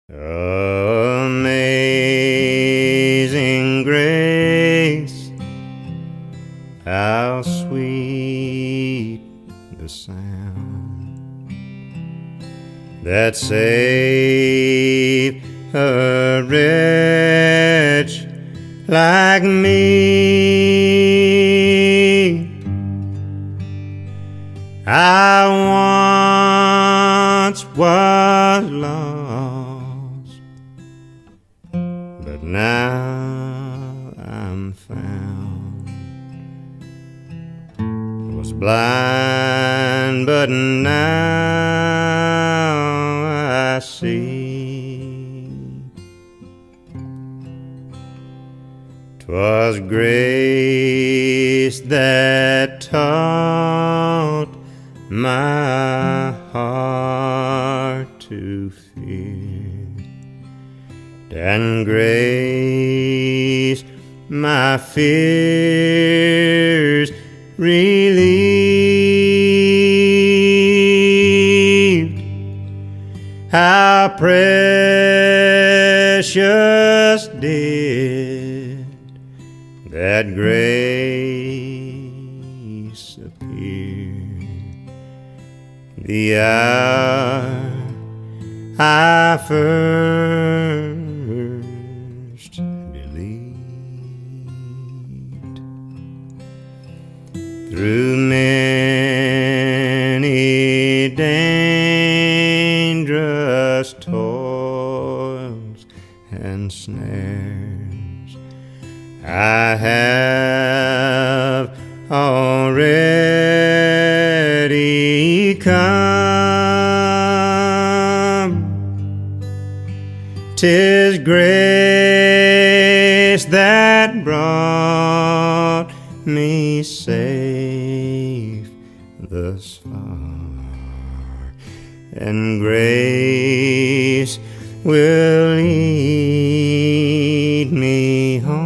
Amazing grace, how sweet the sound that saved a wretch like me. I once was lost, but now I'm found. Was blind, but now I see. 'Twas grace that taught my heart to fear, and grace my fears relieved. How precious did that grace appear, the hour I first believed. Through many dangerous toils and snares, I have already come. 'Tis grace that brought me safe thus far, and grace will lead me home.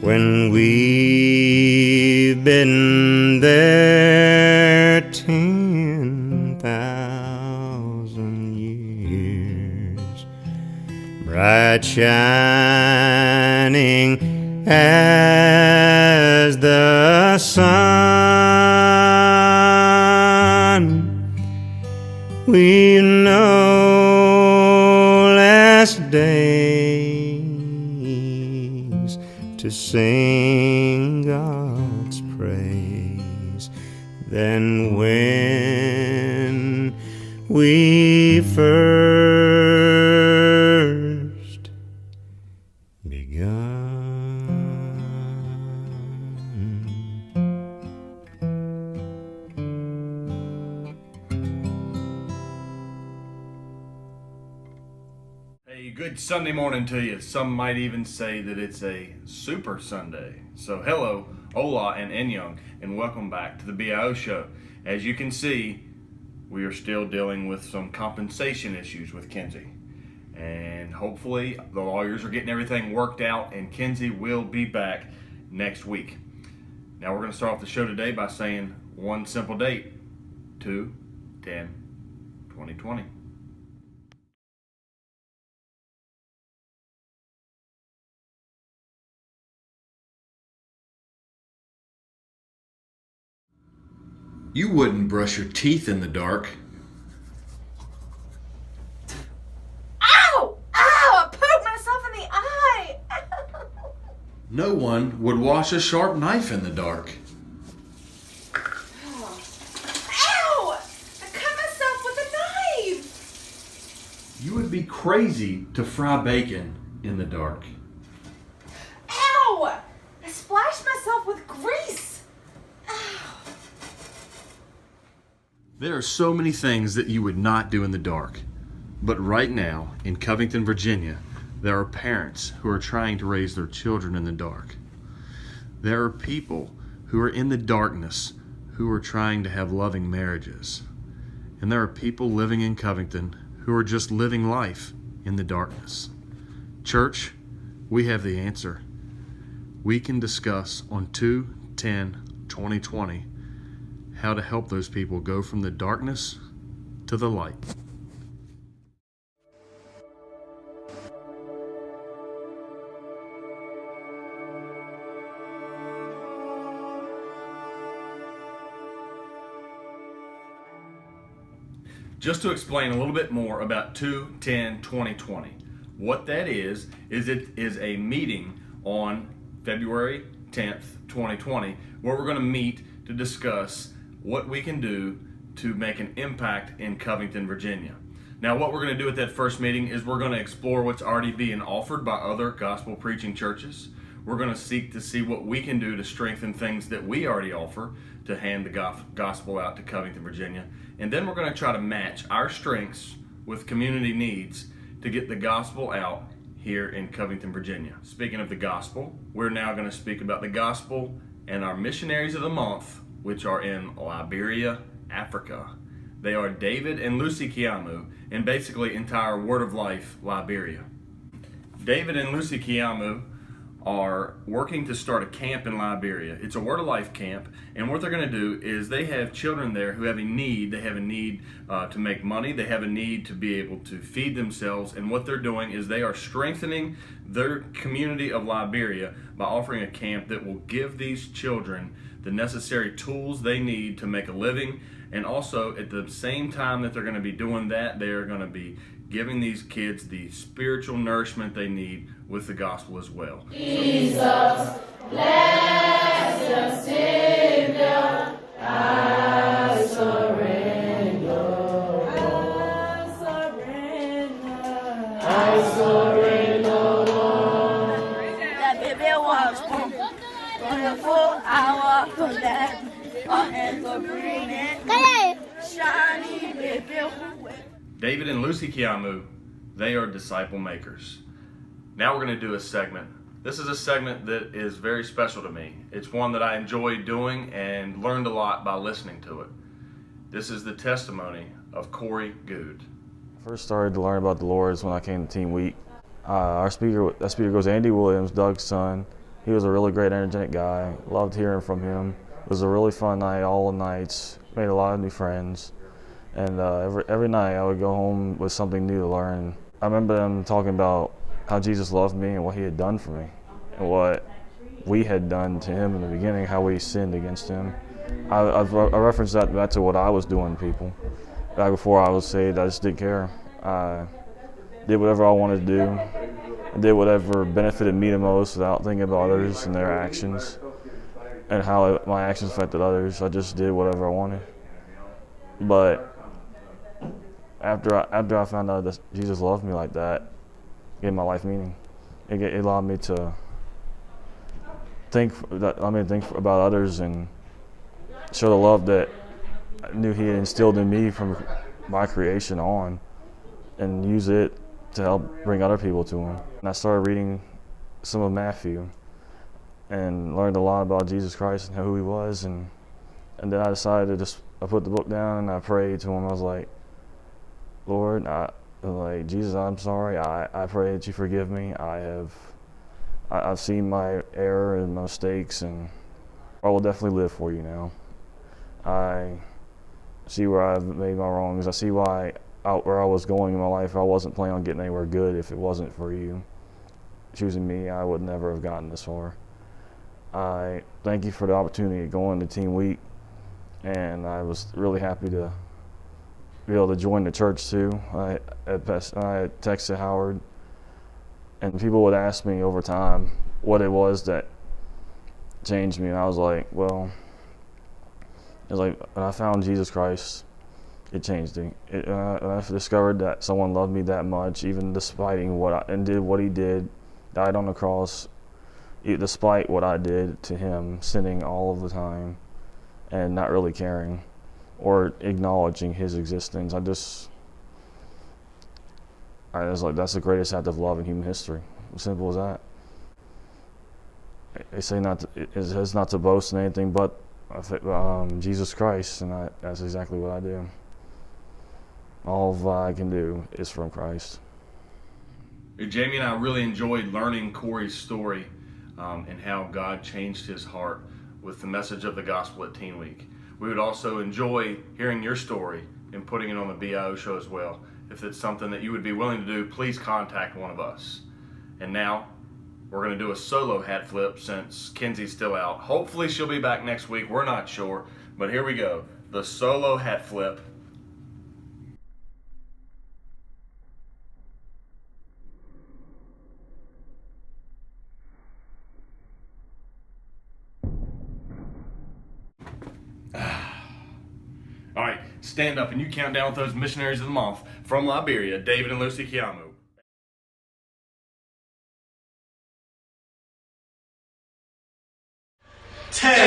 When we've been there 10,000 years, bright shining as the sun, we know less days to sing God's praise than when we first begun. Hey, good Sunday morning to you. Some might even say that it's a super Sunday. So hello, hola, and Enyong, and welcome back to the BIO show. As you can see, we are still dealing with some compensation issues with Kenzie. And hopefully the lawyers are getting everything worked out and Kenzie will be back next week. Now we're going to start off the show today by saying one simple date, 2/10/2020. You wouldn't brush your teeth in the dark. Ow! Ow! I poked myself in the eye! No one would wash a sharp knife in the dark. Ow! I cut myself with a knife! You would be crazy to fry bacon in the dark. Ow! I splashed myself with grease! Ow! There are so many things that you would not do in the dark. But right now, in Covington, Virginia, there are parents who are trying to raise their children in the dark. There are people who are in the darkness who are trying to have loving marriages. And there are people living in Covington who are just living life in the darkness. Church, we have the answer. We can discuss on 2/10/2020 how to help those people go from the darkness to the light. Just to explain a little bit more about 2/10/2020. What that is it is a meeting on February 10th, 2020, where we're going to meet to discuss what we can do to make an impact in Covington, Virginia. Now, what we're going to do at that first meeting is we're going to explore what's already being offered by other gospel preaching churches. We're going to seek to see what we can do to strengthen things that we already offer to hand the gospel out to Covington, Virginia. And then we're going to try to match our strengths with community needs to get the gospel out here in Covington, Virginia. Speaking of the gospel, we're now going to speak about the gospel and our missionaries of the month, which are in Liberia, Africa. They are David and Lucy Kiamu, and basically entire Word of Life Liberia. David and Lucy Kiamu are working to start a camp in Liberia. It's a Word of Life camp, and what they're going to do is they have children there who have a need. They have a need to make money. They have a need to be able to feed themselves, and what they're doing is they are strengthening their community of Liberia by offering a camp that will give these children the necessary tools they need to make a living, and also at the same time that they're going to be doing that, they are going to be giving these kids the spiritual nourishment they need with the gospel as well. Jesus, blessed Savior, I surrender. I surrender. I surrender, Lord. That baby was born for the full hour for that. Our hands are breathing. Shiny baby. David and Lucy Kiamu, they are disciple makers. Now we're going to do a segment. This is a segment that is very special to me. It's one that I enjoy doing and learned a lot by listening to it. This is the testimony of Corey Good. First started to learn about the Lord when I came to Team Week. That speaker goes Andy Williams, Doug's son. He was a really great, energetic guy. Loved hearing from him. It was a really fun night, all the nights. Made a lot of new friends. And every night I would go home with something new to learn. I remember them talking about how Jesus loved me and what he had done for me and what we had done to him in the beginning, how we sinned against him. I referenced that back to what I was doing to people. Back before I was saved, I just didn't care. I did whatever I wanted to do. I did whatever benefited me the most without thinking about others and their actions and how my actions affected others. I just did whatever I wanted. But after I found out that Jesus loved me like that, it gave my life meaning. It allowed me to think about others and show the love that I knew he had instilled in me from my creation on, and use it to help bring other people to him. And I started reading some of Matthew and learned a lot about Jesus Christ and who he was, and then I decided to I put the book down and I prayed to him. I was like, Lord, Jesus, I'm sorry. I pray that you forgive me. I've seen my error and my mistakes, and I will definitely live for you now. I see where I've made my wrongs. I see where I was going in my life. I wasn't planning on getting anywhere good if it wasn't for you choosing me. I would never have gotten this far. I thank you for the opportunity of going to Team Week, and I was really happy to be able to join the church too. I texted Howard, and people would ask me over time what it was that changed me, and I was like, well, it was like when I found Jesus Christ, it changed me. And I discovered that someone loved me that much, even despite did what he did, died on the cross, despite what I did to him, sinning all of the time and not really caring or acknowledging his existence. I was like, that's the greatest act of love in human history. As simple as that. They say it is not to boast in anything but Jesus Christ, and that's exactly what I do. All I can do is from Christ. Jamie and I really enjoyed learning Corey's story and how God changed his heart with the message of the gospel at Teen Week. We would also enjoy hearing your story and putting it on the BIO show as well. If it's something that you would be willing to do, please contact one of us. And now, we're going to do a solo hat flip since Kenzie's still out. Hopefully she'll be back next week. We're not sure. But here we go. The solo hat flip. All right, stand up and you count down with those missionaries of the month from Liberia, David and Lucy Kiamu. 10,